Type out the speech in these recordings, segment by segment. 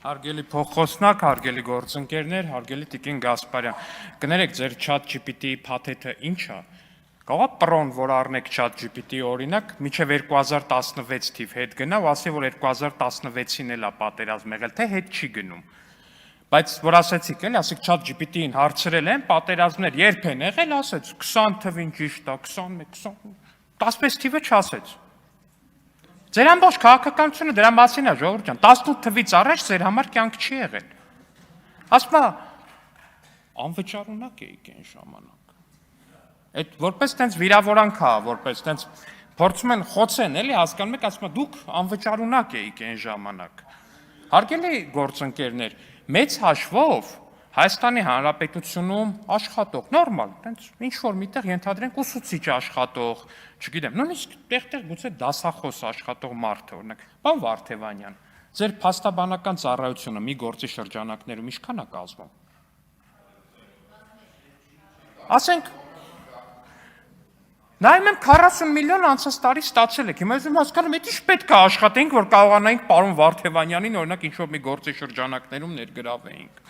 Հարգելի փոխոսնակ, հարգելի գործընկերներ, հարգելի Տիկին Գասպարյան, կներեք ձեր ChatGPT-ի փաթեթը ինչ է։ Կարող է պրոն, որ առնեք ChatGPT-ի օրինակ, մինչև 2016 թիվ հետ գնա ու ասի, որ 2016-ին էլ է պատերազմ եղել, թե հետ չի գնում։ Բայց որ ասեցիք էլի, ասեք ChatGPT-ին հարցրել են, պատերազմներ երբ են եղել, ասեց 20 թվին ճիշտ է, 21, 16 թիվը չասեց։ Ձեր ամբողջ քաղաքականությունը դրա մասին է, ժողովուրդ ջան, 18 թվից առաջ ձեր համար կյանք չի եղել։ Ասում է, անվճարունակ էիք այն ժամանակ։ Այդ որպես տենց վիրավորանք է, որպես տենց փորձում են խոցեն, էլի հասկանում եք, ասում է, դուք անվճարունակ էիք այն ժամանակ։ Հարգելի գործընկերներ, մեծ հաշվով Հայաստանի Հանրապետությունում աշխատող, նորմալ, տենց ինչ-որ միտեղ ենթադրենք ուսուցիչ աշխատող, չգիտեմ, նույնիսկ տեղ-տեղ գուցե դասախոս աշխատող մարդ է, օրինակ, պարոն Վարդևանյան, ձեր փաստաբանական ծառայությունը մի գործի շրջանակներում ինչքան է կազմում։ Ասենք, նայում եմ 40 միլիոն անցած տարի ստացել եք, հիմա ես հասկանում եմ, ինչ պետք է աշխատենք, որ կարողանայինք պարոն Վարդևանյանին, օրինակ, ինչ-որ մի գործի շրջանակներում ներգրավեինք։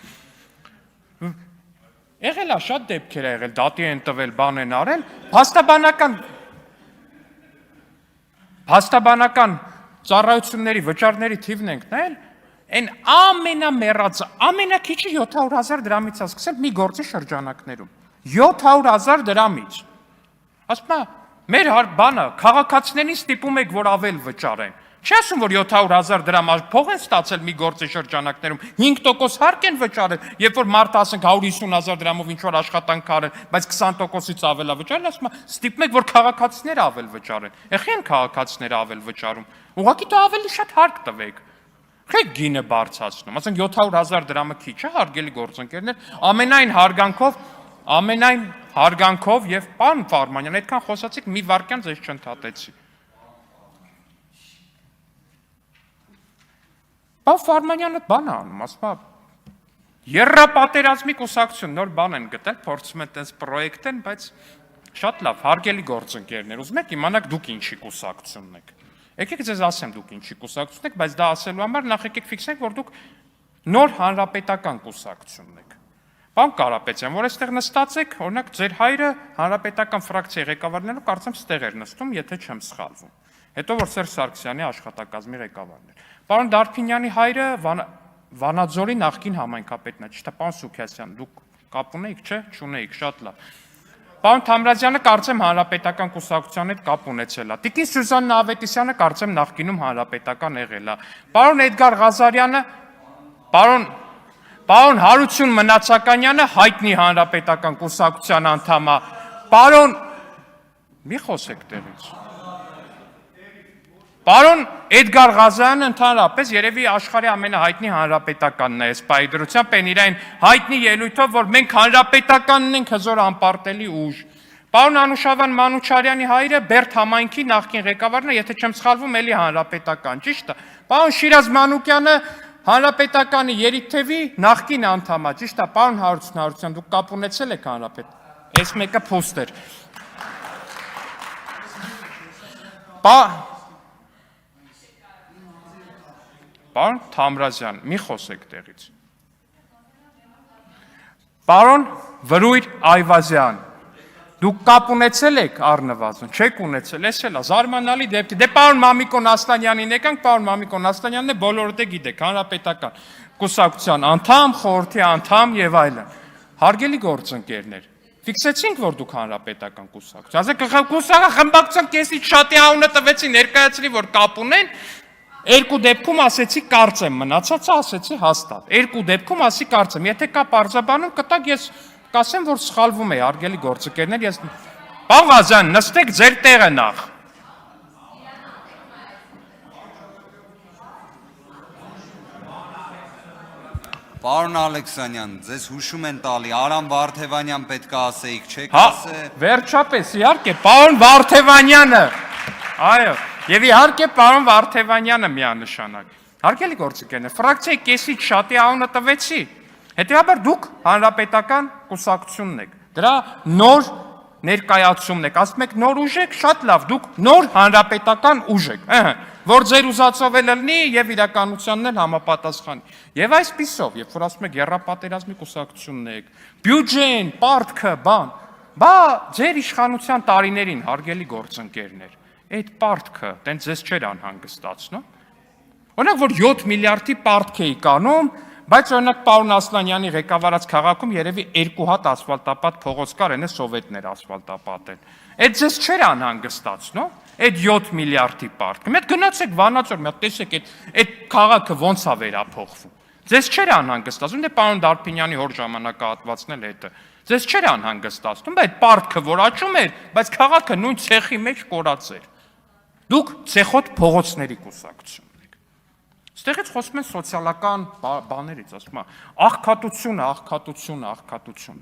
Եղել է շատ դեպքեր է եղել, դատի են տվել, բան են արել, փաստաբանական ծառայությունների վճարների թիվն ենք նայել, այն ամենամեռածը, ամենակիչը 700,000 դրամից է սկսել մի գործի շրջանակներում, 700,000 դրամից, ասում է, մեր բանը, քաղաքացիներին ստիպում եք, որ ավել վճարեն, չի ասում, որ 700,000 դրամ փող են ստացել մի գործի շրջանակներում, 5% հարկ են վճարել, երբ որ մարդը ասենք 150,000 դրամով ինչ-որ աշխատանք արել, բայց 20%-ից ավել է վճարել, ասում է, ստիպում եք, որ քաղաքացիները ավել վճարեն, եղի են քաղաքացիները ավել վճարում, ուղղակի դու ավելի շատ հարկ տվեք, խեք գինը բարձրացնում, ասենք 700,000 դրամը քիչ է, հարգելի գործընկերներ, ամենայն հարգանքով եւ պարոն Ֆարմանյան, այդքան խոսացիք, մի վարքյան ձեզ չընդհատեցի։ Պարոն Ֆարմանյանը բան է անում, ասում է, եռապատերազմի կուսակցություն, նոր բան են գտել, փորձում են տես պրոյեկտ են, բայց շատ լավ, հարգելի գործընկերներ, ուզում եք իմանաք դուք ինչի կուսակցությունն եք։ Եկեք ձեզ ասեմ դուք ինչի կուսակցություն եք, բայց դա ասելու համար նախ եկեք ֆիքսենք, որ դուք նոր հանրապետական կուսակցությունն եք։ Պարոն Կարապետյան, որ այստեղ նստած եք, օրինակ ձեր հայրը հանրապետական ֆրակցիայի ղեկավարներով կարծեմ ստեղ էր նստում, եթե չեմ սխալվում։ Հետո որ Սերժ Սարգսյանի աշխատակազմի ղեկավարն էր։ Պարոն Դարփինյանի հայրը Վանաձորի նախկին համայնքապետն է, ճիշտ է, պարոն Սուքիասյան, դուք կապ ունեիք, չէ՞, չունեիք, շատ լավ։ Պարոն Թամրազյանը կարծեմ հանրապետական կուսակցության հետ կապ ունեցել է։ Տիկին Սյուզան Ավետիսյանը կարծեմ նախկինում հանրապետական եղել է։ Պարոն Էդգար Ղազարյանը, պարոն Հարություն Մնացականյանը հայտնի հանրապետական կուսակցության անդամ է։ Պարոն մի խոսեք տեղից։ Պարոն Էդգար Ղազարյանը ընդհանրապես երևի աշխարհի ամենահայտնի հանրապետականն է, սպայի դրությամբ են իրեն հայտնի ելույթով, որ մենք հանրապետականն ենք հզոր անպարտելի ուժ։ Պարոն Անուշավան Մանուչարյանի հայրը Բերդ համայնքի նախկին ղեկավարն է, եթե չեմ սխալվում, էլի հանրապետական, ճիշտ է։ Պարոն Շիրազ Մանուկյանը հանրապետականի Երիթևի նախկին անդամ է, ճիշտ է, պարոն Հարություն, դուք կապ ունեցել եք հանրապետ։ Այս մեկը փոստ էր։ Պարոն Թամրազյան, մի խոսեք տեղից։ Պարոն Վրույր Այվազյան, դուք կապ ունեցել եք առնվազն, չեք ունեցել, ես էլ է, զարմանալի դեպքի, դե պարոն Մամիկոն Ասլանյանին եկանք, պարոն Մամիկոն Ասլանյանն է, բոլորդ է գիտեք, հանրապետական կուսակցության անդամ, խորհրդի անդամ եւ այլն։ Հարգելի գործընկերներ, ֆիքսեցինք, որ դուք հանրապետական կուսակցություն, ասեք կուսակցության կեսից շատի անունը տվեցի, ներկայացրի, որ կապ ունեն, երկու դեպքում ասեցի կարծեմ, մնացածը ասեցի հաստատ, երկու դեպքում ասի կարծեմ, եթե կա պարզաբանում կտակ ես կասեմ, որ սխալվում է, հարգելի գործընկերներ, ես պարոն Ղազարյան, նստեք ձեր տեղը նախ։ Պարոն Ալեքսանյան, ձեզ հուշում են տալի, Արամ Վարդևանյան պետք է ասեիք, չեք ասե։ Վերջապես, իհարկե, պարոն Վարդևանյանը, այո, եւ իհարկե պարոն Վարդևանյանը միանշանակ։ Հարգելի գործընկերներ, ֆրակցիայի կեսից շատի անունը տվեցի, հետեւաբար դուք հանրապետական կուսակցությունն եք, դրա նոր ներկայացումն եք, ասում եք նոր ուժ եք, շատ լավ, դուք նոր հանրապետական ուժ եք, որ ձեր ուզածով էլ լինի եւ իրականությանն էլ համապատասխանի։ Եվ այսպիսով, երբ որ ասում եք եռապատերազմի կուսակցությունն եք, բյուջեն, պարտքը, բա ձեր իշխանության տարիներին հարգելի գործընկերներ, այդ պարտքը տենց ձեզ չէր անհանգստացնում։ Օրինակ, որ 7 միլիարդի պարտք էի կանում, բայց օրինակ պարոն Ասլանյանի ղեկավարած քաղաքում երևի 2 հատ ասֆալտապատ փողոց կար, այնը սովետներ ասֆալտապատել։ Այդ ձեզ չէր անհանգստացնում, այդ 7 միլիարդի պարտքը։ Մի հատ գնացեք Վանաձոր, մի հատ տեսեք այդ քաղաքը ոնց է վերափոխվում։ Ձեզ չէր անհանգստացնում, դե պարոն Դարփինյանի հոր ժամանակահատվածն էլ հետը։ Ձեզ չէր անհանգստացնում, բայց այդ պարտքը որ աճում էր, բայց քաղաքը նույն ցեխի մեջ կորած էր։ Դուք ցեխոտ փողոցների կուսակցություն։ Ստեղից խոսում են սոցիալական բաներից, ասում են, աղքատությունը։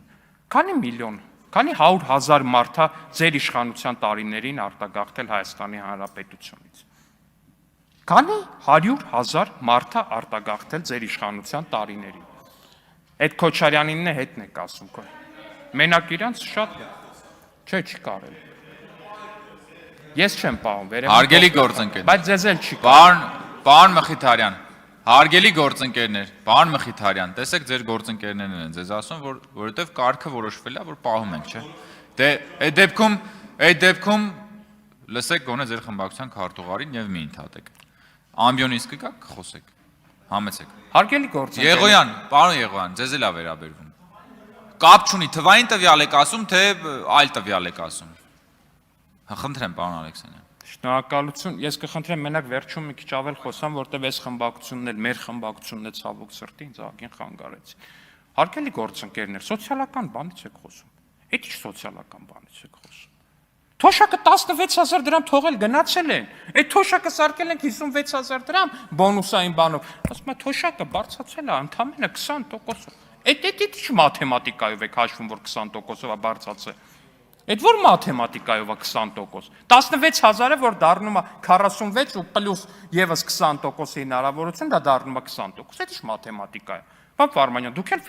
Քանի միլիոն, քանի 100,000 մարդ է ձեր իշխանության տարիներին արտագաղթել Հայաստանի Հանրապետությունից։ Քանի 100,000 մարդ է արտագաղթել ձեր իշխանության տարիներին։ Այդ Քոչարյանինն է հետն եք ասում քո։ Մենակ իրանց շատ չէ, չի կարելի։ Ես չեմ պահում, վերևում։ Հարգելի գործընկերներ։ Բայց ձեզ էլ չի կարելի։ Պարոն Մխիթարյան, հարգելի գործընկերներ, պարոն Մխիթարյան, տեսեք ձեր գործընկերներն են ձեզ ասում, որովհետև կարգը որոշվել է, որ պահում ենք, չէ՞։ Դե այդ դեպքում լսեք գոնե ձեր խմբակցության քարտուղարին եւ մի ընդհատեք։ Ամբիոնից կգաք, կխոսեք։ Համեցեք։ Հարգելի գործընկերներ։ Եղոյան, պարոն Եղոյան, ձեզ էլ է վերաբերվում։ Կապ չունի, թվային տվյալ եք ասում, թե այլ տվյալ եք ասում։ Խնդրեմ, պարոն Ալեքսանյան։ Շնորհակալություն, ես կխնդրեմ մենակ վերջում մի քիչ ավել խոսամ, որտեղ այս խմբակցությունն էլ մեր խմբակցությունն է ցավոք սրտի ինձ ագին խանգարեցին։ Հարգելի գործընկերներ, սոցիալական բանից եք խոսում։ Այդ ի՞նչ սոցիալական բանից եք խոսում։ Թոշակը 16000 դրամ թողել գնացել են։ Այդ թոշակը սարքել ենք 56000 դրամ բոնուսային բանով։ Ասում եմ թոշակը բարձրացել է ընդամենը 20%-ով։ Այդ ի՞նչ մաթեմատիկայով եք հաշվում, որ 20%-ով է բարձրացել։ Այդ որ մաթեմատիկայով է 20%։ 16000-ը որ դառնում է 46 ու պլյուս եւս 20%-ի հնարավորություն, դա դառնում է 20%։ Այդ ի՞նչ մաթեմատիկա է։ Պարոն Վարմանյան, դուք էլ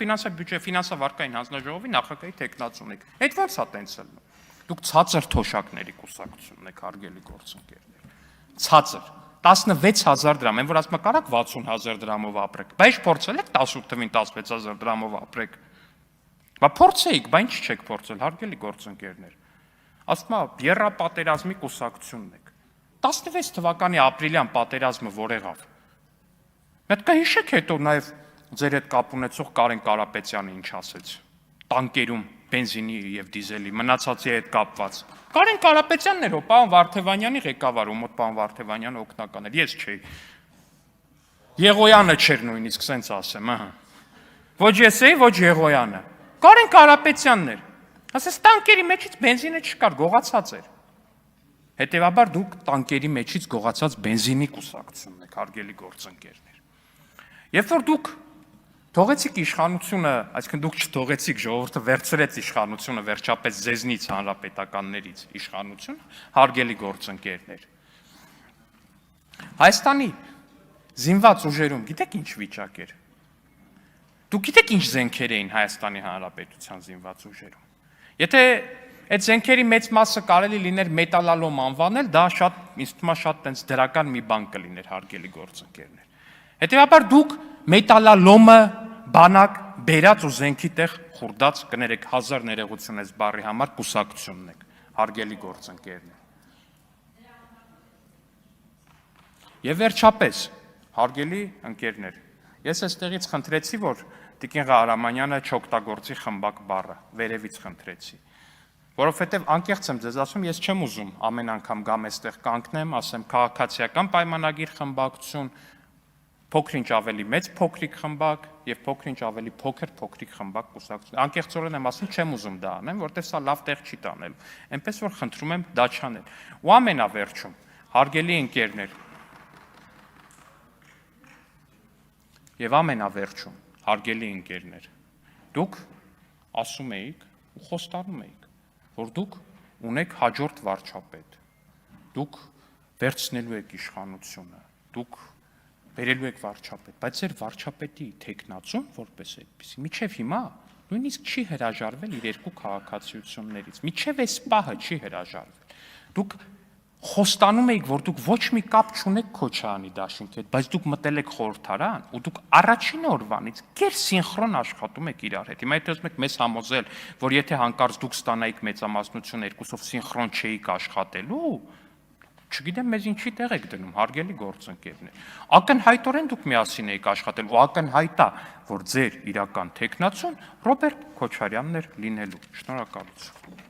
ֆինանսավարկային հանձնաժողովի նախագահի տեխնացուն եք։ Այդ ո՞նց է տենց ելնում։ Դուք ցածր թոշակների կուսակցությունն եք, հարգելի գործընկերներ։ Ցածր 16000 դրամ, այն որ ասում է կարակ 60000 դրամով ապրեք։ Բայց փորձել եք 18 թվին 16000 դրամով ապրեք։ Բա փորձեիք, բա ինչ չեք փորձել, հարգելի գործընկերներ։ Ասում է եռապատերազմի կուսակցությունն եք։ 16 թվականի ապրիլյան պատերազմը որ եղավ։ Մեկ կհիշեք հետո նաև ձեր հետ կապ ունեցող Կարեն Կարապետյանը ինչ ասեց։ Տանկերում բենզինի եւ դիզելի մնացածի հետ կապված։ Կարեն Կարապետյանն էր, պարոն Վարդևանյանի ղեկավար, ու մոտ պարոն Վարդևանյանը օգնական էր, ես չէի։ Եղոյանը չէր նույնիսկ, սենց ասեմ, ահա։ Ոչ ես էի, ոչ Եղոյանը։ Կարեն Կարապետյանն էր։ Ասես տանկերի մեջից բենզինը չկար, գողացած էր։ Հետևաբար դուք տանկերի մեջից գողացած բենզինի կուսակցությունն եք, հարգելի գործընկերներ։ Երբ որ դուք թողեցիք իշխանությունը, այսինքն դուք չթողեցիք, ժողովուրդը վերցրեց իշխանությունը վերջապես ձեզնից հանրապետականներից իշխանությունը, հարգելի գործընկերներ։ Հայաստանի զինված ուժերում գիտեք ինչ վիճակ էր։ Դուք գիտեք ինչ զենքեր էին Հայաստանի Հանրապետության զինված ուժերում։ Եթե այդ զենքերի մեծ մասը կարելի լիներ մետալալոմ անվանել, դա շատ, ինձ թվում է շատ տենց դրական մի բան կլիներ, հարգելի գործընկերներ։ Հետևաբար դուք մետալալոմը բանակ բերած ու զենքի տեղ խուրդած կներեք 1000 ներողություն այս բառի համար կուսակցությունն եք, հարգելի գործընկերներ։ Եվ վերջապես, հարգելի ընկերներ, ես այստեղից խնդրեցի, որ Տիկին Ղահարամանյանը չօգտագործի խմբակ բառը, վերևից խնդրեցի։ Որովհետև անկեղծ եմ ձեզ ասում, ես չեմ ուզում ամեն անգամ գամ այստեղ կանգնեմ, ասեմ քաղաքացիական պայմանագիր խմբակցություն, փոքր-ինչ ավելի մեծ փոքրիկ խմբակ եւ փոքր-ինչ ավելի փոքրիկ խմբակ կուսակցություն։ Անկեղծորեն եմ ասում, չեմ ուզում դա անեմ, որտեղ սա լավ տեղ չի տանելու։ Էնպես որ խնդրում եմ դա չանել։ Ու ամենավերջում, հարգելի ընկերներ, եւ ամենավերջում, հարգելի ընկերներ, դուք ասում էիք ու խոստանում էիք, որ դուք ունեք հաջորդ վարչապետ, դուք վերցնելու եք իշխանությունը, դուք բերելու եք վարչապետ, բայց ձեր վարչապետի թեկնածուն որպես այդպեսի, միջև հիմա նույնիսկ չի հրաժարվել իր երկու քաղաքացիություններից, միջև այս պահը չի հրաժարվել, դուք խոստանում էիք, որ դուք ոչ մի կապ չունեք Քոչարյանի դաշինքի հետ, բայց դուք մտել եք խորհրդարան ու դուք առաջին օրվանից գերսինխրոն աշխատում եք իրար հետ։ Հիմա եթե ուզում եք մեզ համոզել, որ եթե հանկարծ դուք ստանայիք մեծամասնություն երկուսով սինխրոն չէիք աշխատելու, չգիտեմ մեզ ինչի տեղ եք դնում, հարգելի գործընկերներ։ Ակնհայտորեն դուք միասին եք աշխատել ու ակնհայտ է, որ ձեր իրական տեխնացուն Ռոբերտ Քոչարյանն էր լինելու։ Շնորհակալություն։